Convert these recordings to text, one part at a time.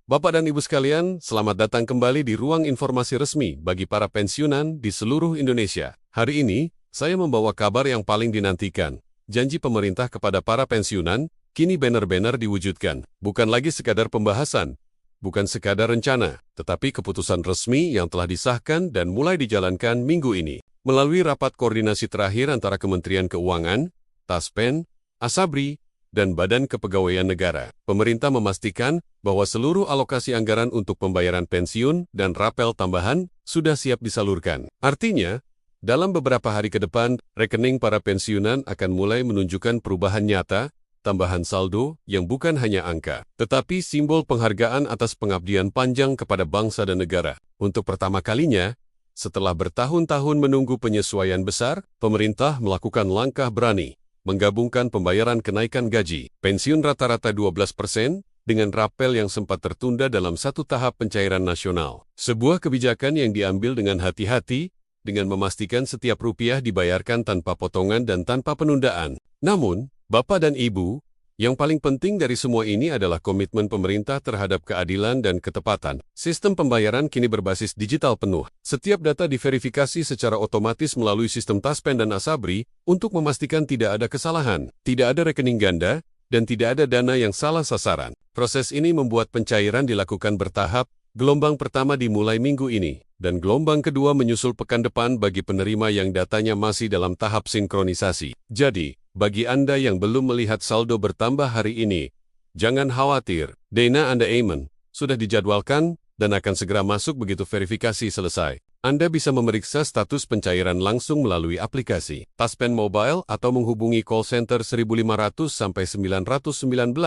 Bapak dan Ibu sekalian, selamat datang kembali di ruang informasi resmi bagi para pensiunan di seluruh Indonesia. Hari ini, saya membawa kabar yang paling dinantikan. Janji pemerintah kepada para pensiunan, kini benar-benar diwujudkan. Bukan lagi sekadar pembahasan, bukan sekadar rencana, tetapi keputusan resmi yang telah disahkan dan mulai dijalankan minggu ini. Melalui rapat koordinasi terakhir antara Kementerian Keuangan, Taspen, Asabri, dan Badan Kepegawaian Negara, pemerintah memastikan bahwa seluruh alokasi anggaran untuk pembayaran pensiun dan rapel tambahan sudah siap disalurkan. Artinya, dalam beberapa hari ke depan, rekening para pensiunan akan mulai menunjukkan perubahan nyata, tambahan saldo yang bukan hanya angka, tetapi simbol penghargaan atas pengabdian panjang kepada bangsa dan negara. Untuk pertama kalinya, setelah bertahun-tahun menunggu penyesuaian besar, pemerintah melakukan langkah berani, menggabungkan pembayaran kenaikan gaji, pensiun rata-rata 12%, dengan rapel yang sempat tertunda dalam satu tahap pencairan nasional. Sebuah kebijakan yang diambil dengan hati-hati, dengan memastikan setiap rupiah dibayarkan tanpa potongan dan tanpa penundaan. Namun, Bapak dan Ibu, yang paling penting dari semua ini adalah komitmen pemerintah terhadap keadilan dan ketepatan. Sistem pembayaran kini berbasis digital penuh. Setiap data diverifikasi secara otomatis melalui sistem Taspen dan Asabri untuk memastikan tidak ada kesalahan, tidak ada rekening ganda, dan tidak ada dana yang salah sasaran. Proses ini membuat pencairan dilakukan bertahap. Gelombang pertama dimulai minggu ini, dan gelombang kedua menyusul pekan depan bagi penerima yang datanya masih dalam tahap sinkronisasi. Jadi, bagi Anda yang belum melihat saldo bertambah hari ini, jangan khawatir, dana Anda aman, sudah dijadwalkan dan akan segera masuk begitu verifikasi selesai. Anda bisa memeriksa status pencairan langsung melalui aplikasi Taspen Mobile atau menghubungi call center 1500 sampai 919.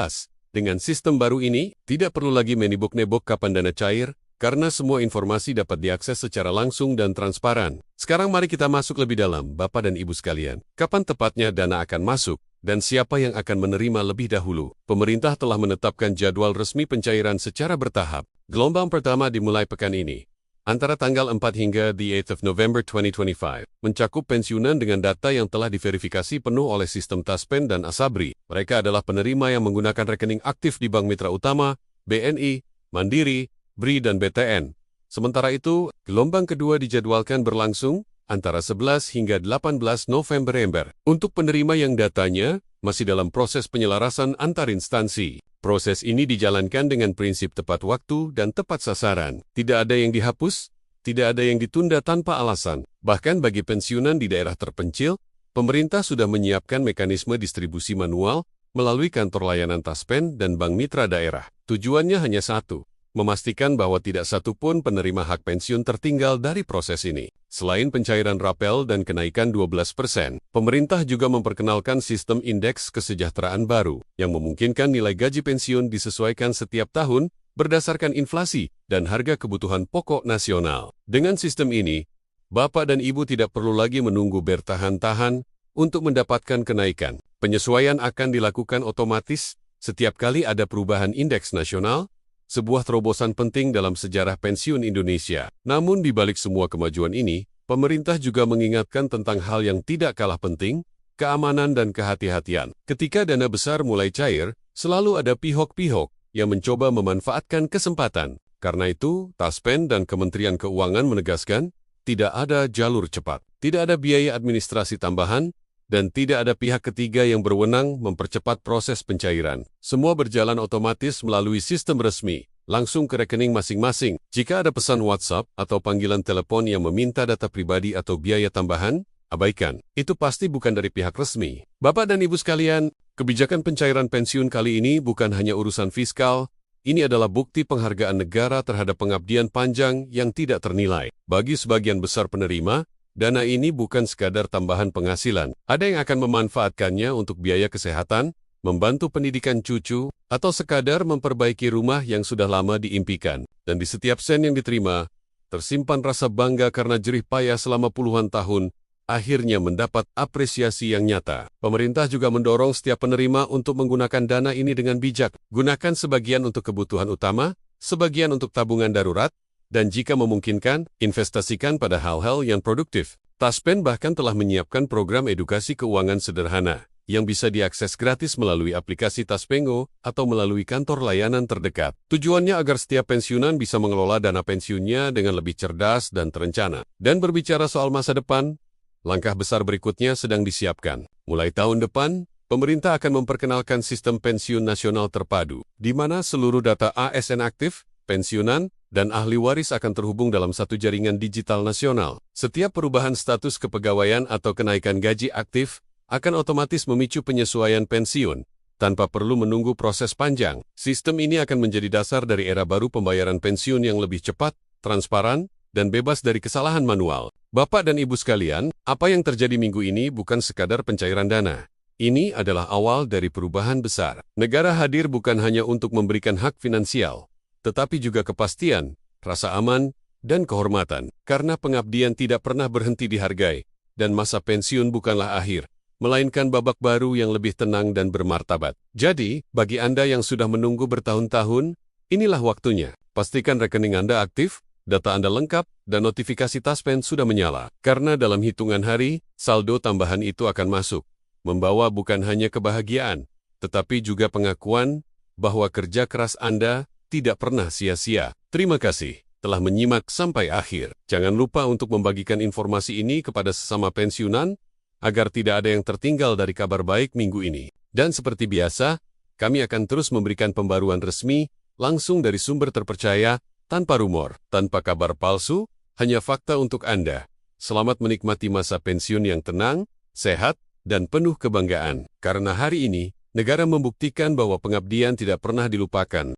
Dengan sistem baru ini, tidak perlu lagi menibuk-nebok kapan dana cair, karena semua informasi dapat diakses secara langsung dan transparan. Sekarang mari kita masuk lebih dalam, Bapak dan Ibu sekalian. Kapan tepatnya dana akan masuk, dan siapa yang akan menerima lebih dahulu? Pemerintah telah menetapkan jadwal resmi pencairan secara bertahap. Gelombang pertama dimulai pekan ini, antara tanggal 4 hingga the 8th of November 2025, mencakup pensiunan dengan data yang telah diverifikasi penuh oleh sistem Taspen dan Asabri. Mereka adalah penerima yang menggunakan rekening aktif di Bank Mitra Utama, BNI, Mandiri, BRI, dan BTN. Sementara itu, gelombang kedua dijadwalkan berlangsung antara 11 hingga 18 November. Untuk penerima yang datanya masih dalam proses penyelarasan antar instansi. Proses ini dijalankan dengan prinsip tepat waktu dan tepat sasaran. Tidak ada yang dihapus, tidak ada yang ditunda tanpa alasan. Bahkan bagi pensiunan di daerah terpencil, pemerintah sudah menyiapkan mekanisme distribusi manual melalui kantor layanan Taspen dan Bank Mitra Daerah. Tujuannya hanya satu, memastikan bahwa tidak satu pun penerima hak pensiun tertinggal dari proses ini. Selain pencairan rapel dan kenaikan 12%, pemerintah juga memperkenalkan sistem indeks kesejahteraan baru yang memungkinkan nilai gaji pensiun disesuaikan setiap tahun berdasarkan inflasi dan harga kebutuhan pokok nasional. Dengan sistem ini, Bapak dan Ibu tidak perlu lagi menunggu bertahan-tahan untuk mendapatkan kenaikan. Penyesuaian akan dilakukan otomatis setiap kali ada perubahan indeks nasional, sebuah terobosan penting dalam sejarah pensiun Indonesia. Namun di balik semua kemajuan ini, pemerintah juga mengingatkan tentang hal yang tidak kalah penting, keamanan dan kehati-hatian. Ketika dana besar mulai cair, selalu ada pihak-pihak yang mencoba memanfaatkan kesempatan. Karena itu, Taspen dan Kementerian Keuangan menegaskan, tidak ada jalur cepat, tidak ada biaya administrasi tambahan, dan tidak ada pihak ketiga yang berwenang mempercepat proses pencairan. Semua berjalan otomatis melalui sistem resmi, langsung ke rekening masing-masing. Jika ada pesan WhatsApp atau panggilan telepon yang meminta data pribadi atau biaya tambahan, abaikan. Itu pasti bukan dari pihak resmi. Bapak dan Ibu sekalian, kebijakan pencairan pensiun kali ini bukan hanya urusan fiskal, ini adalah bukti penghargaan negara terhadap pengabdian panjang yang tidak ternilai. Bagi sebagian besar penerima, dana ini bukan sekadar tambahan penghasilan. Ada yang akan memanfaatkannya untuk biaya kesehatan, membantu pendidikan cucu, atau sekadar memperbaiki rumah yang sudah lama diimpikan. Dan di setiap sen yang diterima, tersimpan rasa bangga karena jerih payah selama puluhan tahun, akhirnya mendapat apresiasi yang nyata. Pemerintah juga mendorong setiap penerima untuk menggunakan dana ini dengan bijak. Gunakan sebagian untuk kebutuhan utama, sebagian untuk tabungan darurat, dan jika memungkinkan, investasikan pada hal-hal yang produktif. Taspen bahkan telah menyiapkan program edukasi keuangan sederhana, yang bisa diakses gratis melalui aplikasi Taspengo atau melalui kantor layanan terdekat. Tujuannya agar setiap pensiunan bisa mengelola dana pensiunnya dengan lebih cerdas dan terencana. Dan berbicara soal masa depan, langkah besar berikutnya sedang disiapkan. Mulai tahun depan, pemerintah akan memperkenalkan sistem pensiun nasional terpadu, di mana seluruh data ASN aktif, pensiunan, dan ahli waris akan terhubung dalam satu jaringan digital nasional. Setiap perubahan status kepegawaian atau kenaikan gaji aktif akan otomatis memicu penyesuaian pensiun, tanpa perlu menunggu proses panjang. Sistem ini akan menjadi dasar dari era baru pembayaran pensiun yang lebih cepat, transparan, dan bebas dari kesalahan manual. Bapak dan Ibu sekalian, apa yang terjadi minggu ini bukan sekadar pencairan dana. Ini adalah awal dari perubahan besar. Negara hadir bukan hanya untuk memberikan hak finansial, tetapi juga kepastian, rasa aman, dan kehormatan. Karena pengabdian tidak pernah berhenti dihargai, dan masa pensiun bukanlah akhir, melainkan babak baru yang lebih tenang dan bermartabat. Jadi, bagi Anda yang sudah menunggu bertahun-tahun, inilah waktunya. Pastikan rekening Anda aktif, data Anda lengkap, dan notifikasi Taspen sudah menyala. Karena dalam hitungan hari, saldo tambahan itu akan masuk, membawa bukan hanya kebahagiaan, tetapi juga pengakuan bahwa kerja keras Anda tidak pernah sia-sia. Terima kasih telah menyimak sampai akhir. Jangan lupa untuk membagikan informasi ini kepada sesama pensiunan, agar tidak ada yang tertinggal dari kabar baik minggu ini. Dan seperti biasa, kami akan terus memberikan pembaruan resmi, langsung dari sumber terpercaya, tanpa rumor, tanpa kabar palsu, hanya fakta untuk Anda. Selamat menikmati masa pensiun yang tenang, sehat, dan penuh kebanggaan. Karena hari ini, negara membuktikan bahwa pengabdian tidak pernah dilupakan.